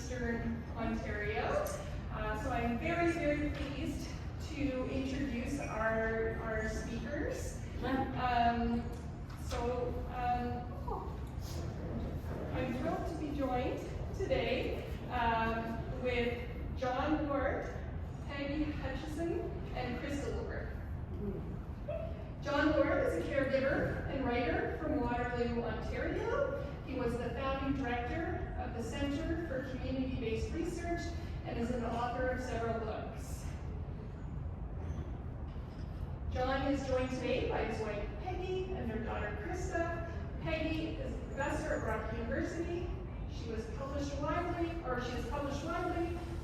Eastern Ontario. So I'm very, very pleased to introduce our speakers. I'm thrilled to be joined today with John Ward, Peggy Hutchison, and Krista. John Ward is a caregiver and writer from Waterloo, Ontario. He was the founding director of the Centre for Community-Based Research and is an author of several books. John is joined today by his wife Peggy and their daughter Krista. Peggy is a professor at Brock University. She has published widely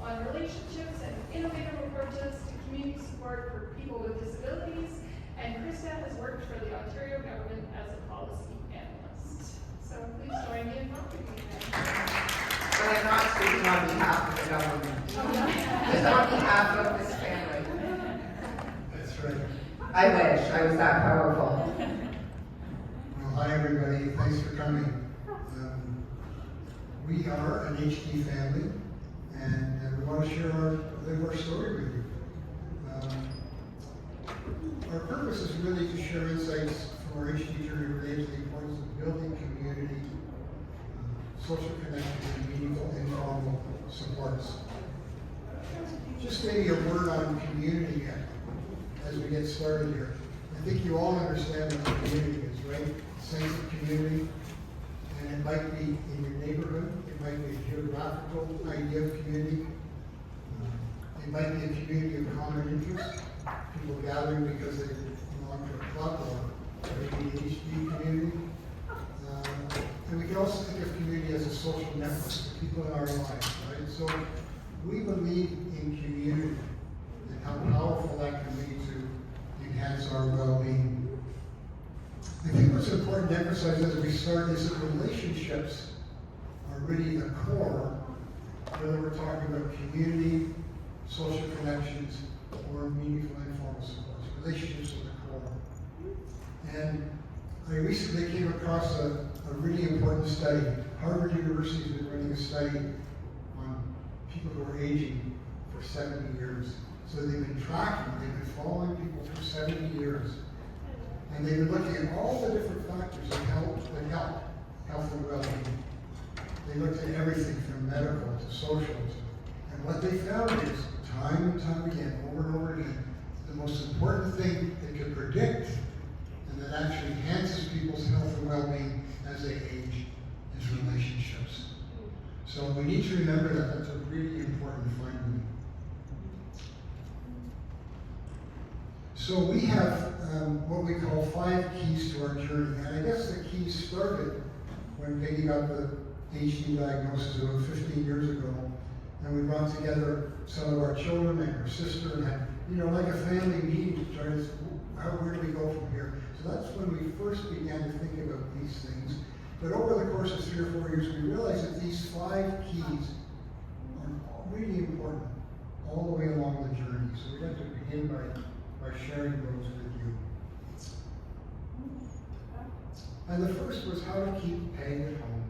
on relationships and innovative approaches to community support for people with disabilities. And Krista has worked for the Ontario government as a policy analyst. So please join me in welcoming them. But I'm not speaking on behalf of the government. Just on behalf of this family. That's right. I wish I was that powerful. Well, hi everybody. Thanks for coming. We are an HD family, and we want to share our story with you. Our purpose is really to share insights from our HD journey related to the importance of building community, social connection, and meaningful informal supports. Just maybe a word on community as we get started here. I think you all understand what community is, right? Sense of community. And it might be in your neighborhood, it might be a geographical idea of community. It might be a community of common interest, people gathering because they belong to a club or maybe an HD community. And we can also think of community as a social network, the people in our lives, right? So we believe in community and how powerful that can be to enhance our well-being. I think what's important to emphasize as we start is that relationships are really the core, whether we're talking about community, social connections, or meaningful informal supports. Relationships are the core. And I recently came across a really important study. Harvard University has been running a study on people who are aging for 70 years. So they've been following people for 70 years. And they've been looking at all the different factors of health and well-being. They looked at everything from medical to social. And what they found is, time and time again, over and over again, the most important thing they could predict and that actually enhances people's health and well-being as they age is relationships. So we need to remember that. That's a really important finding. So we have what we call 5 keys to our journey. And I guess the keys started when Peggy got the HD diagnosis about 15 years ago. And we brought together some of our children and her sister and had, like a family meeting to try to, where do we go from here? So that's when we first began to think about these things. But over the course of 3 or 4 years, we realized that these 5 keys are really important all the way along the journey. So we'd like to begin by sharing those with you. And the first was how to keep Peg at home.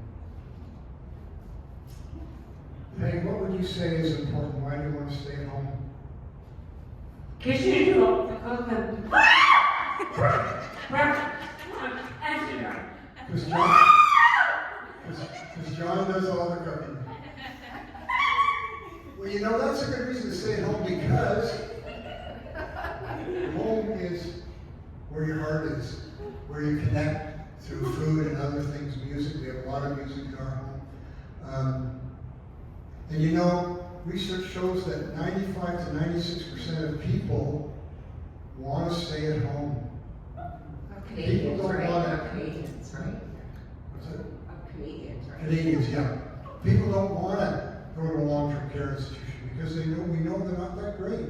Peg, what would you say is important? Why do you want to stay at home? Because you do the cooking. Because John does all the cooking. Well, that's a good reason to stay at home, because home is where your heart is, where you connect through food and other things, music. We have a lot of music in our home. And research shows that 95 to 96% of people want to stay at home. Canadians, People don't right? want to. Canadians, right? What's it? Canadians, right? Canadians, yeah. People don't want to go to a long-term care institution because we know they're not that great.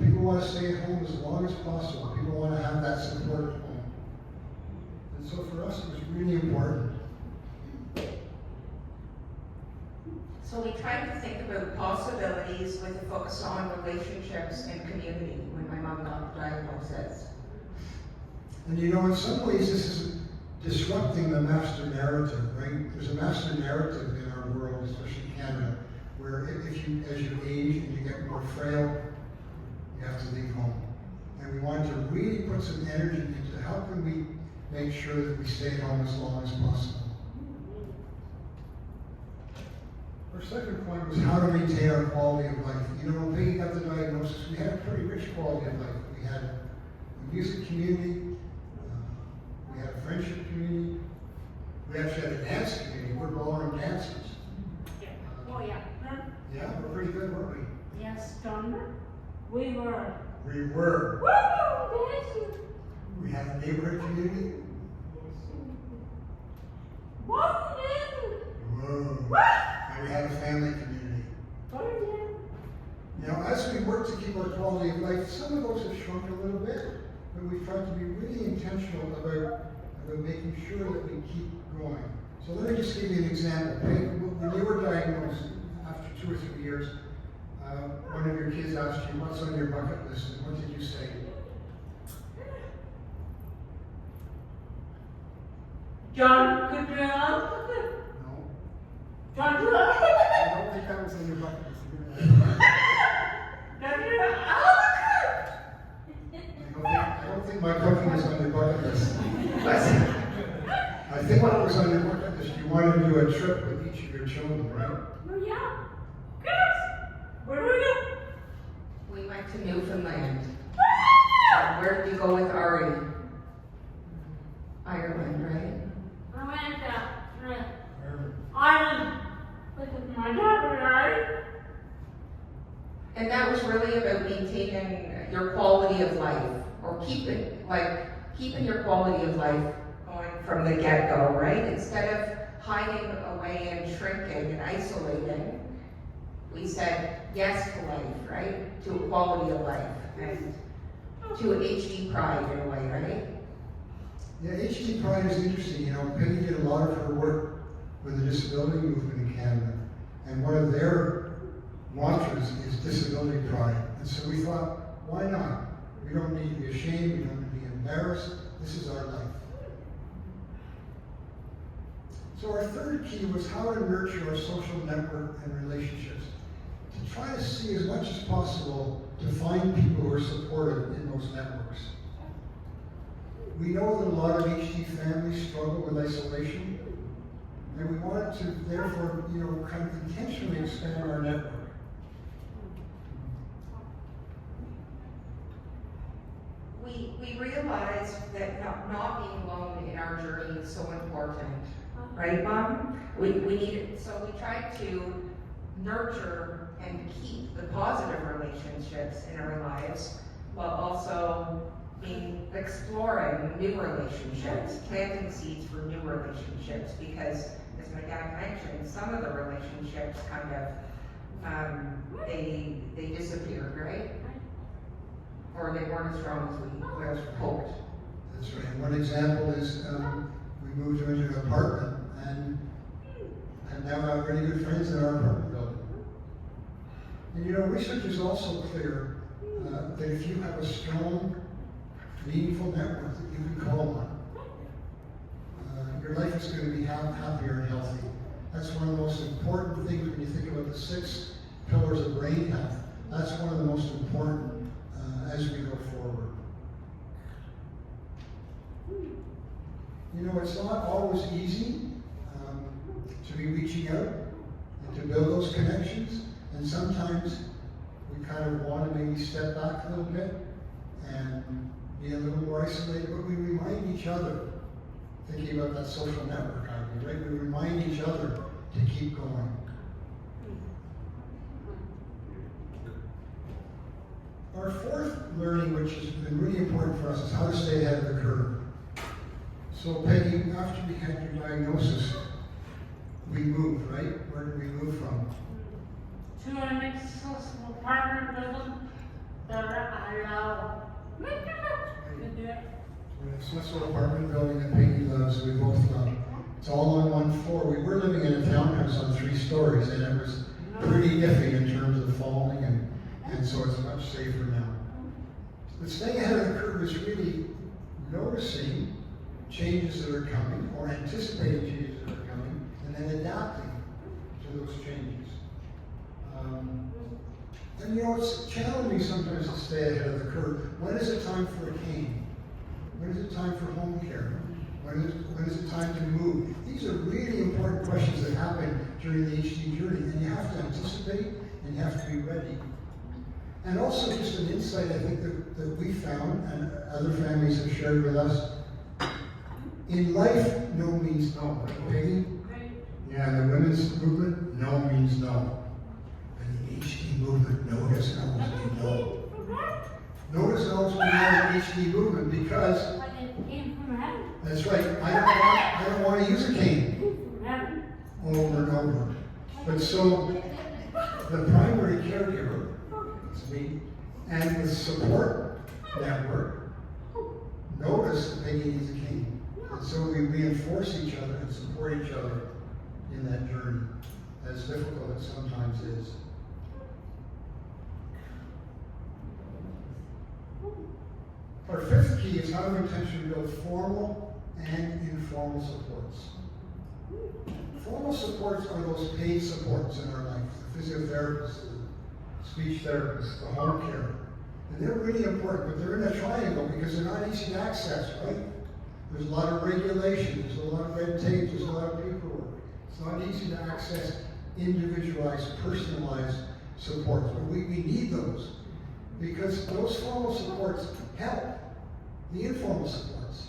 People want to stay at home as long as possible. People want to have that support at home. And so for us, it was really important. So we tried to think about possibilities with a focus on relationships and community when my mom got the diagnosis. And in some ways, this is disrupting the master narrative, right? There's a master narrative in our world, especially Canada, where if you, as you age and you get more frail, you have to leave home. And we wanted to really put some energy into how can we make sure that we stay at home as long as possible. Our second point was how to maintain our quality of life. You know, when Peggy got the diagnosis, we had a pretty rich quality of life. We had a music community, we had a friendship community, we actually had a dance community. We're ballroom dancers. Oh, yeah. Yeah, we're pretty good, weren't we? Yes, John. We were. We were. Woo! Yes. We had a neighborhood community. Whoa! Whoa. And we had a family community. Now, as we work to keep our quality of life, some of those have shrunk a little bit, but we've tried to be really intentional about making sure that we keep going. So let me just give you an example. When you were diagnosed after 2 or 3 years, one of your kids asked you, what's on your bucket list, and what did you say? John, could you No. John, I don't think that was on your bucket list. I don't think my cooking was on your bucket list. I think what was on your bucket list, you wanted to do a trip with each of your children, right? Oh, yeah. Yes. Where do we go? We went to Newfoundland. Where did you go with Ari? Ireland, right? I went to Ireland with my daughter, right? And that was really about maintaining your quality of life, or keeping your quality of life going from the get-go, right? Instead of hiding away and shrinking and isolating, we said yes to life, right? To a quality of life, and to an HD pride in a way, right? Yeah, HD Pride is interesting. You know, Peggy did a lot of her work with the disability movement in Canada, and one of their mantras is disability pride. And so we thought, why not? We don't need to be ashamed, we don't need to be embarrassed. This is our life. So our third key was how to nurture our social network and relationships. To try to see as much as possible to find people who are supportive in those networks. We know that a lot of HD families struggle with isolation, and we wanted to therefore, kind of intentionally expand our network. We realized that not being alone in our journey is so important, right, Mom? We needed, so we tried to nurture and keep the positive relationships in our lives, while also exploring new relationships, planting seeds for new relationships, because as my dad mentioned, some of the relationships kind of, they disappeared, right? Or they weren't as strong as we would have hoped. That's right. And one example is we moved into an apartment and now have really good friends in our apartment building. And research is also clear that if you have a strong, meaningful network that you can call on, your life is going to be happier and healthy. That's one of the most important things when you think about the 6 pillars of brain health. That's one of the most important as we go forward. It's not always easy to be reaching out and to build those connections, and sometimes we kind of want to maybe step back a little bit and be a little more isolated, but we remind each other, thinking about that social network idea, right? We remind each other to keep going. Our fourth learning, which has been really important for us, is how to stay ahead of the curve. So Peggy, after we had your diagnosis, we moved, right? Where did we move from? To an accessible apartment building that I love. We're in a accessible apartment building that Peggy loves, we both love. It's all on one floor. We were living in a townhouse on 3 stories, and it was pretty iffy in terms of falling, and so it's much safer now. But staying ahead of the curve is really noticing changes that are coming, or anticipating changes that are coming, and then adapting to those changes. And you know, it's challenging sometimes to stay ahead of the curve. When is it time for a cane? When is it time for home care? When is it time to move? These are really important questions that happen during the HD journey, and you have to anticipate and you have to be ready. And also just an insight I think that we found, and other families have shared with us, in life, no means no. Right, Peggy? Yeah, the women's movement, no means no. And the HD movement, no doesn't always mean no. No doesn't always mean no in the HD movement because that's right. I don't want to use a cane over and over. But so the primary caregiver, it's me, and the support network notice that Peggy needs a cane. And so we reinforce each other and support each other in that journey, as difficult as it sometimes is. Our fifth key is how to intentionally build formal and informal supports. Formal supports are those paid supports in our life, the physiotherapist, the speech therapist, the home care. And they're really important, but they're in a triangle because they're not easy to access, right? There's a lot of regulation, there's a lot of red tape, there's a lot of paperwork. It's not easy to access individualized, personalized supports, but we need those because those formal supports help the informal supports.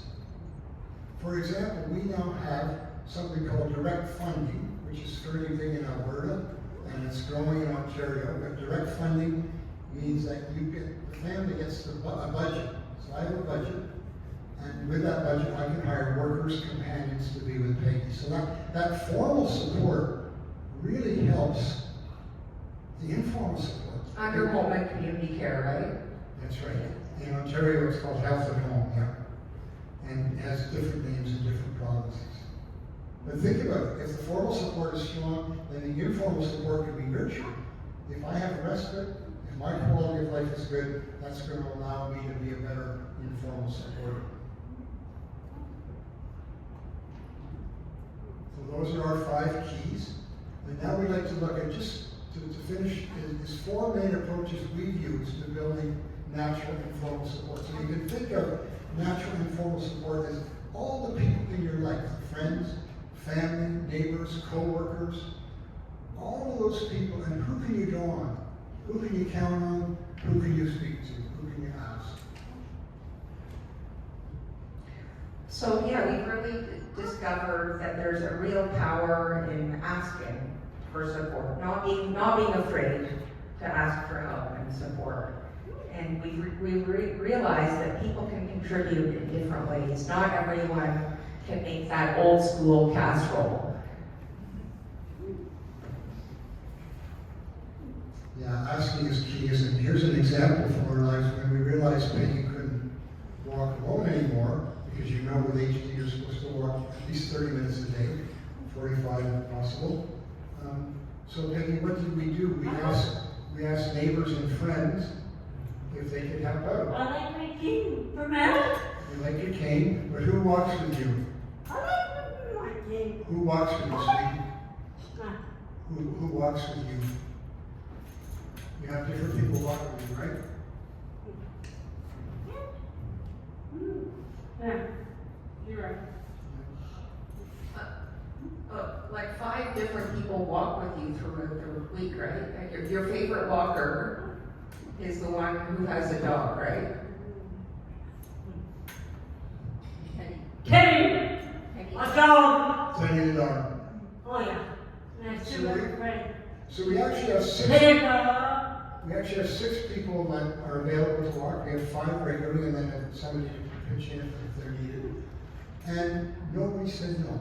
For example, we now have something called direct funding, which is fairly big in Alberta, and it's growing in Ontario. But direct funding means that the family gets a budget. So I have a budget, and with that budget, I can hire workers, companions to be with Peggy. So that formal support really helps the informal support. Under home and community care, right? That's right. In Ontario, it's called Health at Home, yeah. And it has different names in different provinces. But think about it. If the formal support is strong, then the informal support can be nurtured. If I have respite, if my quality of life is good, that's going to allow me to be a better informal supporter. So those are our 5 keys. And now we'd like to look at, just to finish, is 4 main approaches we've used to building natural informal support. So you can think of natural informal support as all the people in your life, friends, family, neighbors, co-workers, all of those people, and who can you draw on? Who can you count on? Who can you speak to? Who can you ask? So yeah, we've really discovered that there's a real power in asking for support, not being afraid to ask for help and support. And we realize that people can contribute in different ways. Not everyone can make that old school casserole. Yeah, asking is key. And here's an example from our lives when we realized Peggy couldn't walk alone anymore, because you know with HD you're supposed to walk at least 30 minutes a day, 45 if possible. So Peggy, what did we do? We asked neighbors and friends if they could help out. I like my cane for Mel. You like your cane, but who walks with you? I like my cane. Who walks with you, sweetie? Who walks with you? You have different people walking with you, right? Yeah, you're right. Like 5 different people walk with you through the week, right? Like your favorite walker is the one who has a dog, right? Kenny! A dog! Teddy the dog. Oh yeah. Nice to meet you, friend. So we actually have 6. Pepper! We actually have 6 people that are available to walk. We have 5 regularly, and then have somebody to pitch in if they're needed. And nobody said no.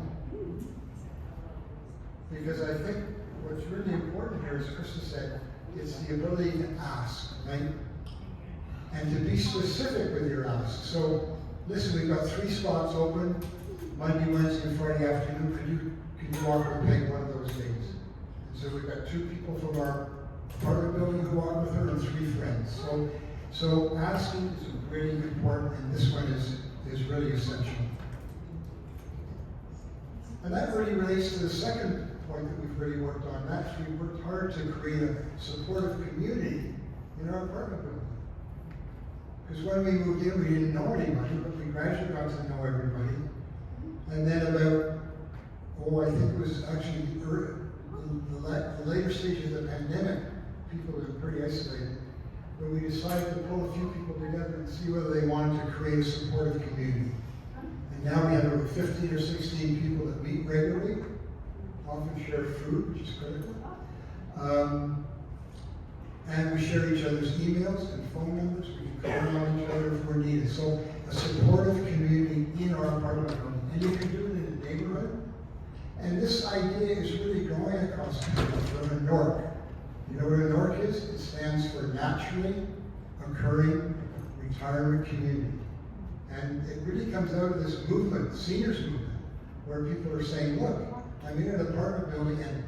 Because I think what's really important here, as Krista said, is the ability to ask, right? And to be specific with your ask. So, listen, we've got 3 spots open, Monday, Wednesday, and Friday afternoon. Could you walk with Peg one of those days? And so we've got 2 people from our apartment building who walk with her and 3 friends. So asking is really important, and this one is really essential. And that really relates to the second point that we've really worked on. Actually, we worked hard to create a supportive community in our apartment building. Because when we moved in, we didn't know anybody, but we gradually got to know everybody. And then about, I think it was actually the later stages of the pandemic, people were pretty isolated. But we decided to pull a few people together and see whether they wanted to create a supportive community. And now we have over 15 or 16 people that meet regularly, often share food, which is critical. And we share each other's emails and phone numbers. We can call on each other if we're needed. So a supportive community in our apartment building. And you can do it in a neighborhood. And this idea is really going across Canada from a NORC. You know what a NORC is? It stands for Naturally Occurring Retirement Community. And it really comes out of this movement, seniors movement, where people are saying, look, I'm in an apartment building and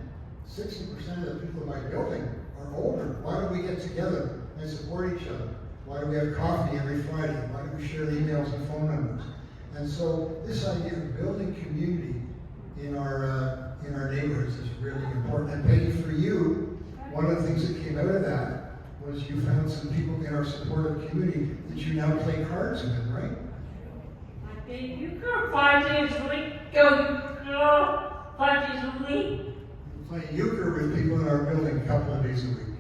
60% of the people in my building are older. Why don't we get together and support each other? Why do we have coffee every Friday? Why do we share emails and phone numbers? And so this idea of building community in our neighborhoods is really important. And Peggy, for you, one of the things that came out of that was you found some people in our supportive community that you now play cards with, right? I think you could 5 days a week. Go 5 days a week. We play euchre with people in our building a couple of days a week.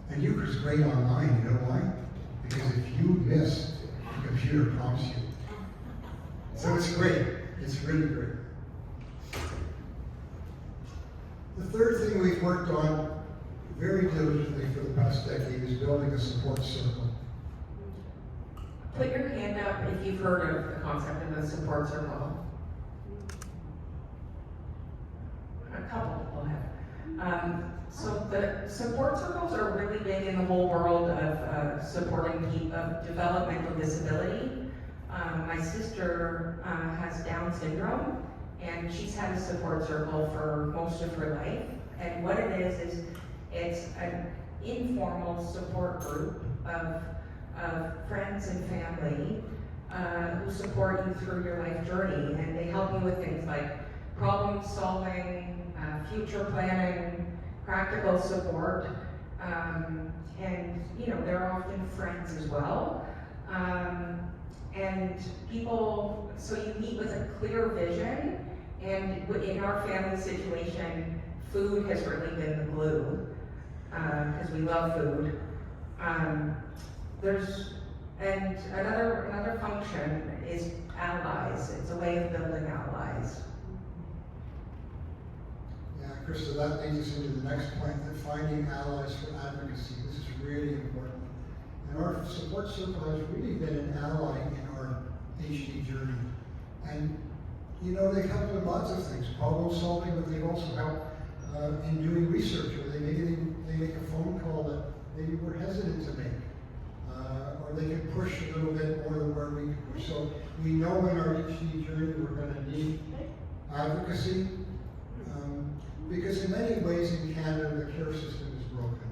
And euchre's great online, you know why? Because if you miss, the computer prompts you. So it's great. It's really great. The third thing we've worked on very diligently for the past decade is building a support circle. Put your hand up if you've heard of the concept of the support circle. A couple people have. So the support circles are really big in the whole world of supporting people of developmental disability. My sister has Down syndrome, and she's had a support circle for most of her life. And what it is it's an informal support group of friends and family who support you through your life journey, and they help you with things like problem solving, future planning, practical support, and they're often friends as well. And people, so you meet with a clear vision, and in our family situation, food has really been the glue, because we love food. And another function is allies. It's a way of building allies. Yeah, Krista, that leads us into the next point, that finding allies for advocacy. This is really important. And our support circle has really been an ally in our HD journey. And, they've helped with lots of things, problem solving, but they've also helped in doing research, where they make a phone call that maybe we're hesitant to make. Or they can push a little bit more than where we can push. So we know in our HD journey we're going to need advocacy. Because in many ways in Canada, the care system is broken.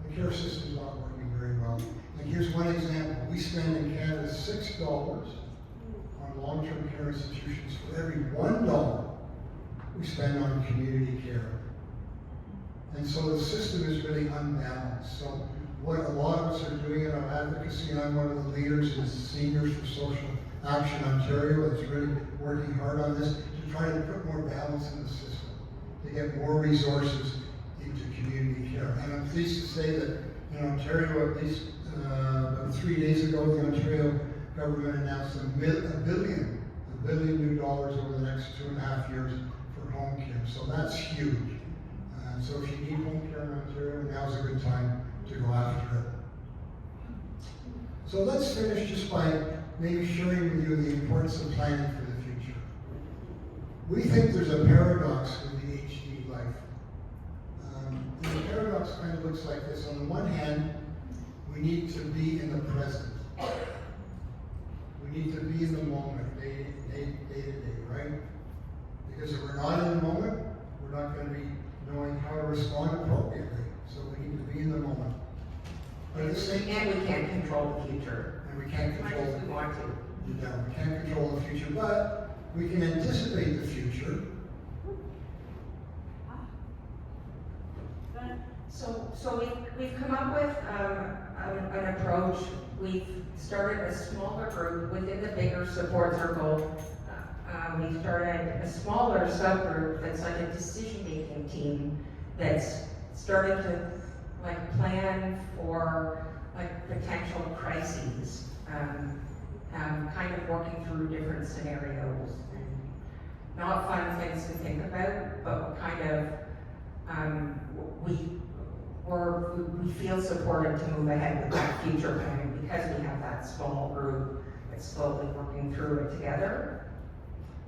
The care system is not working very well. And here's one example. We spend in Canada $6 on long-term care institutions for every $1 we spend on community care. And so the system is really unbalanced. So what a lot of us are doing in our advocacy, and I'm one of the leaders in Seniors for Social Action Ontario that's really working hard on this, to try to put more balance in the system, to get more resources into community care. And I'm pleased to say that in Ontario, at least about 3 days ago, the Ontario government announced a billion new dollars over the next 2.5 years for home care. So that's huge. So if you need home care in Ontario, now's a good time to go after it. So let's finish just by maybe sharing with you the importance of planning for the future. We think there's a paradox with the HD life. And the paradox kind of looks like this. On the one hand, we need to be in the present. We need to be in the moment, day to day, right? Because if we're not in the moment, we're not going to be knowing how to respond appropriately. So we need to be in the moment. But at the same time, And we can't control the future. and we can't As much control as we want to. we can't control the future, but we can anticipate the future. So we've come up with an approach. We've started a smaller group within the bigger support circle. We've started a smaller subgroup that's like a decision-making team that's starting to like plan for like potential crises, kind of working through different scenarios. Not fun things to think about, but kind of we feel supported to move ahead with that future planning because we have that small group that's slowly working through it together.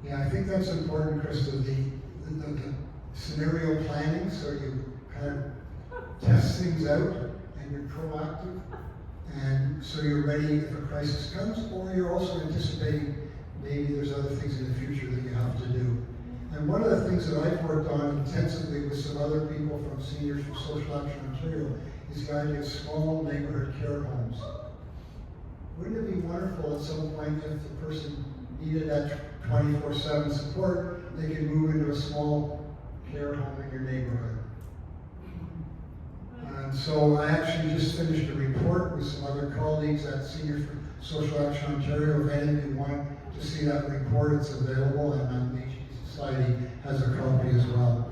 Yeah, I think that's important, Krista, the scenario planning, so you kind of test things out and you're proactive, and so you're ready if a crisis comes, or you're also anticipating maybe there's other things in the future that you have to do. And one of the things that I've worked on intensively with some other people from Seniors for Social Action Ontario is the idea of small neighborhood care homes. Wouldn't it be wonderful at some point if the person needed that 24/7 support, they could move into a small care home in your neighborhood? And so I actually just finished a report with some other colleagues at Seniors for Social Action Ontario. If any of you want to see that report, it's available, and the HD Society has a copy as well.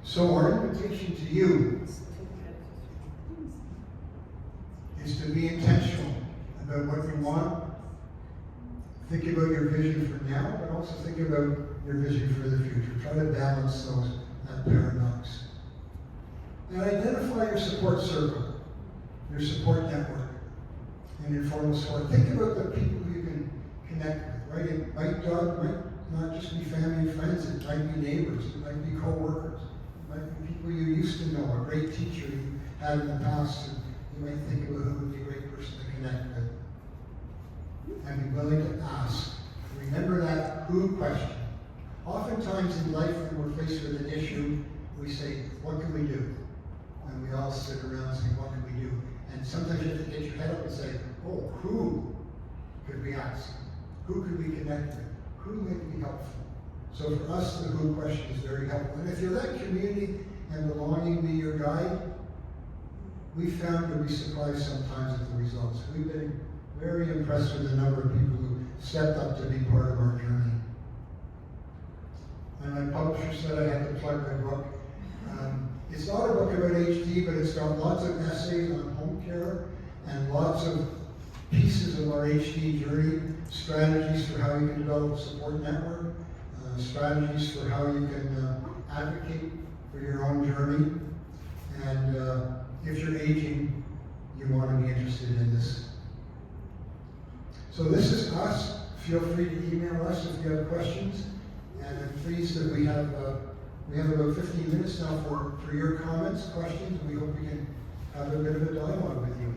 So our invitation to you is to be intentional about what you want. Think about your vision for now, but also think about your vision for the future. Try to balance that paradox. And identify your support circle, your support network, and informal support. Think about the people who you can connect with, right? It might not just be family and friends, it might be neighbors, it might be co-workers, it might be people you used to know, a great teacher you had in the past, and you might think about who would be a great person to connect with. And be willing to ask. Remember that who question. Oftentimes in life when we're faced with an issue, we say, what can we do? And we all sit around and say, what can we do? And sometimes you have to get your head up and say, oh, who could we ask? Who could we connect with? Who might be helpful? So for us, the who question is very helpful. And if you let community and belonging be your guide, we found that we surprised sometimes at the results. We've been very impressed with the number of people who stepped up to be part of our journey. And my publisher said I had to plug my book. It's not a book about HD, but it's got lots of essays on home care and lots of pieces of our HD journey, strategies for how you can develop a support network, strategies for how you can advocate for your own journey. And if you're aging, you want to be interested in this. So this is us. Feel free to email us if you have questions. And I'm pleased that we have about 15 minutes now for your comments, questions, and we hope we can have a bit of a dialogue with you.